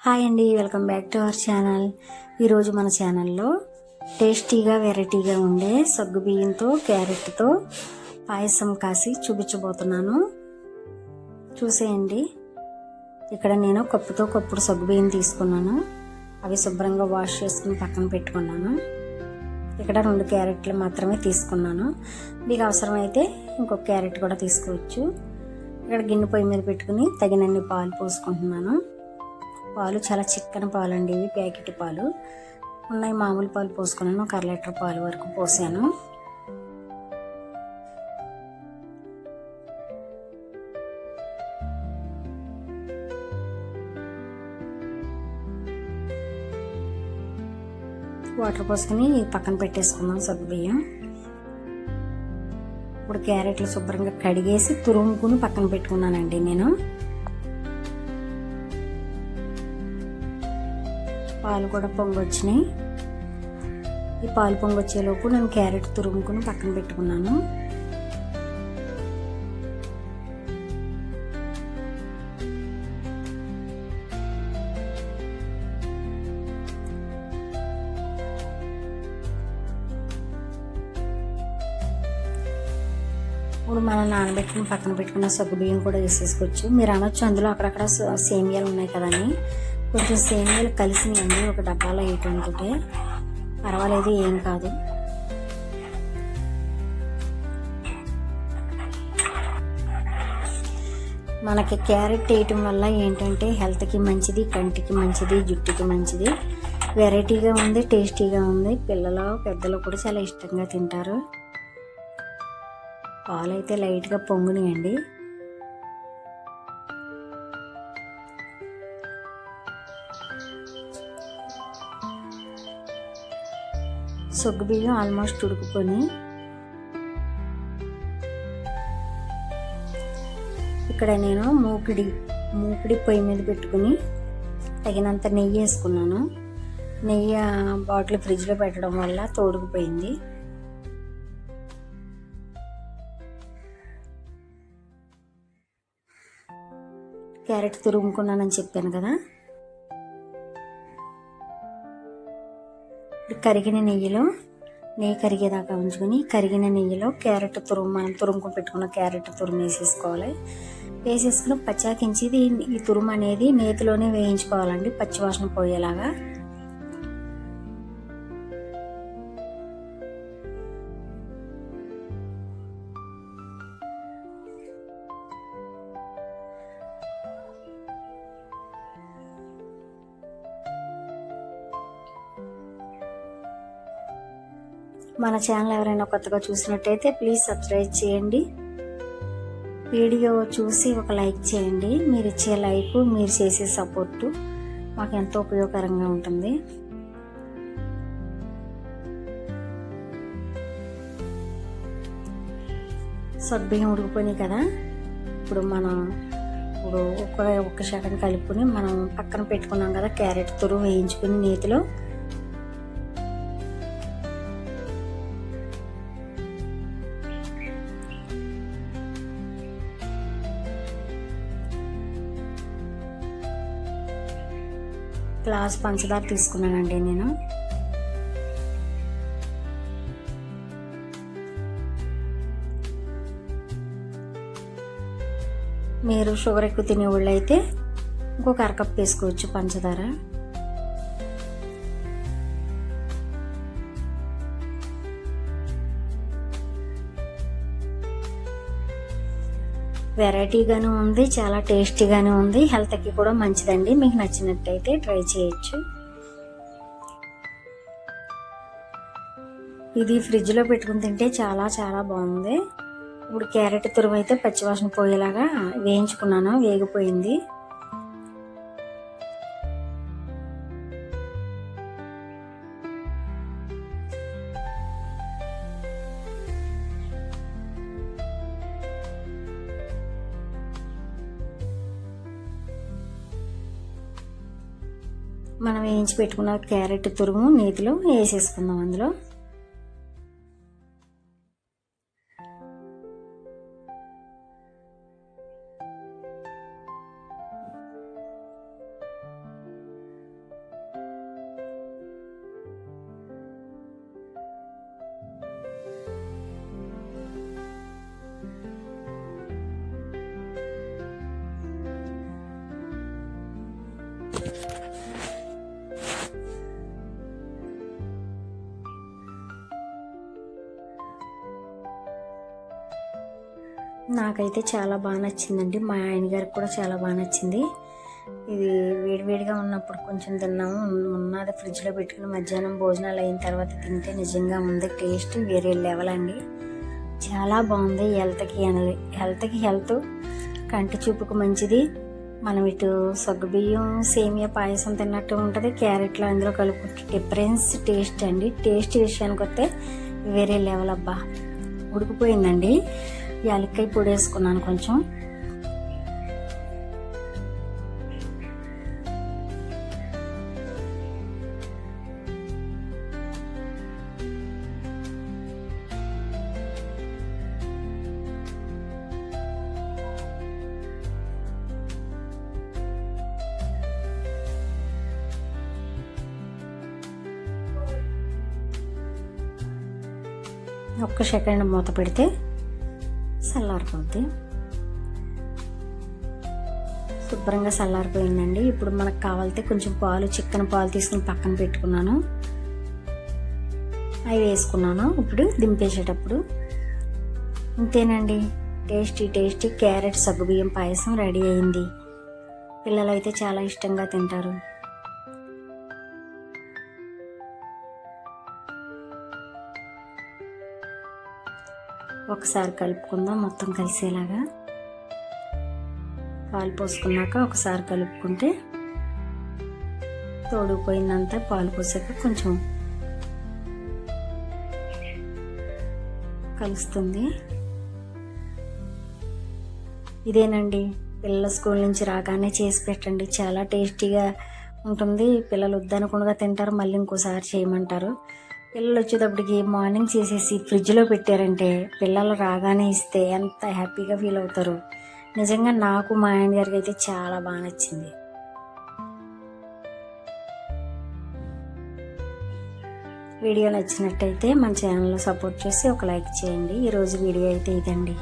Hi అండి, welcome back to our channel. ఈరోజు మన ఛానల్లో టేస్టీగా వెరైటీగా ఉండే సగ్గుబియ్యంతో క్యారెట్తో పాయసం కాసి చూపించబోతున్నాను. చూసేయండి. ఇక్కడ నేను కప్పుతో కప్పుడు సగ్గుబియ్యం తీసుకున్నాను. అవి శుభ్రంగా వాష్ చేసుకుని పక్కన పెట్టుకున్నాను. ఇక్కడ 2 క్యారెట్లు మాత్రమే తీసుకున్నాను. మీకు అవసరమైతే ఇంకొక క్యారెట్ కూడా తీసుకోవచ్చు. ఇక్కడ గిన్నె పొయ్యి మీద పెట్టుకుని తగినన్ని పాలు పోసుకుంటున్నాను. పాలు చాలా చిక్కని పాలు అండి, ఇవి ప్యాకెట్ పాలు ఉన్నాయి. మామూలు పాలు పోసుకున్నాను, 1 లీటర్ పాలు వరకు పోసాను. వాటర్ పోసుకుని పక్కన పెట్టేసుకున్నాం సగ్గుబియ్యం. ఇప్పుడు క్యారెట్లు శుభ్రంగా కడిగేసి తురుముకుని పక్కన పెట్టుకున్నానండి నేను. పాలు కూడా పొంగొచ్చినాయి. ఈ పాలు పొంగొచ్చేలోపు నేను క్యారెట్ తురుముకుని పక్కన పెట్టుకున్నాను. ఇప్పుడు మనం నానబెట్టుకుని పక్కన పెట్టుకున్న సగ్గుబియ్యం కూడా వేసేసుకోవచ్చు. మీరు అనొచ్చు అందులో అక్కడక్కడ సేమియాలు ఉన్నాయి కదని. కొంచెం సేమియాలు కలిసినాయండి, ఒక డబ్బాలో వేయటంటే పర్వాలేదు, ఏం కాదు. మనకి క్యారెట్ వేయటం వల్ల ఏంటంటే హెల్త్కి మంచిది, కంటికి మంచిది, జుట్టుకి మంచిది. వెరైటీగా ఉంది, టేస్టీగా ఉంది. పిల్లలు పెద్దలు కూడా చాలా ఇష్టంగా తింటారు. పాలు అయితే లైట్గా పొంగునియండి. సగ్గుబియ్యం ఆల్మోస్ట్ ఉడుకుకొని ఇక్కడ నేను మూకిడి పొయ్యి మీద పెట్టుకుని తగినంత నెయ్యి వేసుకున్నాను. నెయ్యి బాటిల్ ఫ్రిడ్జ్లో పెట్టడం వల్ల తోడుకుపోయింది. క్యారెట్ తురుముకున్నానని చెప్పాను కదా. కరిగిన నెయ్యి కరిగేదాకా ఉంచుకొని కరిగిన నెయ్యిలో మనం తురుముకొని పెట్టుకున్న క్యారెట్ తురుము వేసేసుకోవాలి. వేసేసుకుని పచ్చాకించి ఈ తురుము అనేది నేతిలోనే వేయించుకోవాలండి, పచ్చివాసన పోయేలాగా. మన ఛానల్ ఎవరైనా కొత్తగా చూసినట్టయితే ప్లీజ్ సబ్స్క్రైబ్ చేయండి. వీడియో చూసి ఒక లైక్ చేయండి. మీరు ఇచ్చే లైక్, మీరు చేసే సపోర్టు మాకు ఎంతో ఉపయోగకరంగా ఉంటుంది. సగ్గుబియ్యం ఉడికిపోయినాయి కదా. ఇప్పుడు ఒక్క శాతం కలుపుకొని మనం పక్కన పెట్టుకున్నాం కదా క్యారెట్ తురుము వేయించుకుని నేతిలో గ్లాస్ పంచదార తీసుకున్నానండి నేను. మీరు షుగర్ ఎక్కువ తినేవాళ్ళు అయితే ఇంకొక 1 కప్ వేసుకోవచ్చు పంచదార. వెరైటీగాను ఉంది, చాలా టేస్టీగానే ఉంది, హెల్త్కి కూడా మంచిదండి. మీకు నచ్చినట్టయితే ట్రై చేయొచ్చు. ఇది ఫ్రిడ్జ్లో పెట్టుకుని తింటే చాలా చాలా బాగుంది. ఇప్పుడు క్యారెట్ తురుము అయితే పచ్చివాసన పోయేలాగా వేయించుకున్నాను, వేగిపోయింది. మనం వేయించి పెట్టుకున్న క్యారెట్ తురుము నేతిలో వేసేసుకుందాం. అందులో నాకైతే చాలా బాగా నచ్చిందండి, మా ఆయన గారికి కూడా చాలా బాగా నచ్చింది. ఇది వేడివేడిగా ఉన్నప్పుడు కొంచెం తిన్నాము, ఉన్నది ఫ్రిడ్జ్లో పెట్టుకుని మధ్యాహ్నం భోజనాలు అయిన తర్వాత తింటే నిజంగా ఉంది టేస్ట్ వేరే లెవెల్ అండి. చాలా బాగుంది. హెల్త్కి హెల్త్, కంటి చూపుకు మంచిది. మనం ఇటు సగ్గుబియ్యం సేమియా పాయసం తిన్నట్టు ఉంటుంది, క్యారెట్లు అందులో కలుపుకుంటే డిఫరెన్స్ టేస్ట్ అండి. టేస్ట్ విషయానికి వస్తే వేరే లెవెల్ అబ్బా. ఉడికిపోయిందండి. యాలక్కాయ పొడి వేసుకున్నాను కొంచెం. ఒక్క సెకండ్ మూత పెడితే చల్లారిపోద్ది. శుభ్రంగా చల్లారిపోయిందండి. ఇప్పుడు మనకు కావాలితే కొంచెం పాలు, చిక్కన పాలు తీసుకుని పక్కన పెట్టుకున్నాను, అవి వేసుకున్నాను. ఇప్పుడు దింపేసేటప్పుడు ఇంతేనండి, టేస్టీ క్యారెట్ సగ్గుబియ్యం పాయసం రెడీ అయింది. పిల్లలు అయితే చాలా ఇష్టంగా తింటారు. ఒకసారి కలుపుకుందాం మొత్తం కలిసేలాగా. పాలు పోసుకున్నాక ఒకసారి కలుపుకుంటే తోడుపోయిందంతా పాలు పోసాక కొంచెం కలుస్తుంది. ఇదేనండి, పిల్లల స్కూల్ నుంచి రాగానే చేసి పెట్టండి, చాలా టేస్టీగా ఉంటుంది. పిల్లలు వద్దనకుండా తింటారు, మళ్ళీ ఇంకోసారి చేయమంటారు. పిల్లలు వచ్చేటప్పటికి మార్నింగ్ చేసేసి ఫ్రిడ్జ్లో పెట్టారంటే పిల్లలు రాగానే ఇస్తే ఎంత హ్యాపీగా ఫీల్ అవుతారు. నిజంగా నాకు మా ఆయన గారికి అయితే చాలా బాగా నచ్చింది. వీడియో నచ్చినట్టయితే మన ఛానల్లో సపోర్ట్ చేసి ఒక లైక్ చేయండి. ఈరోజు వీడియో అయితే ఇదండి.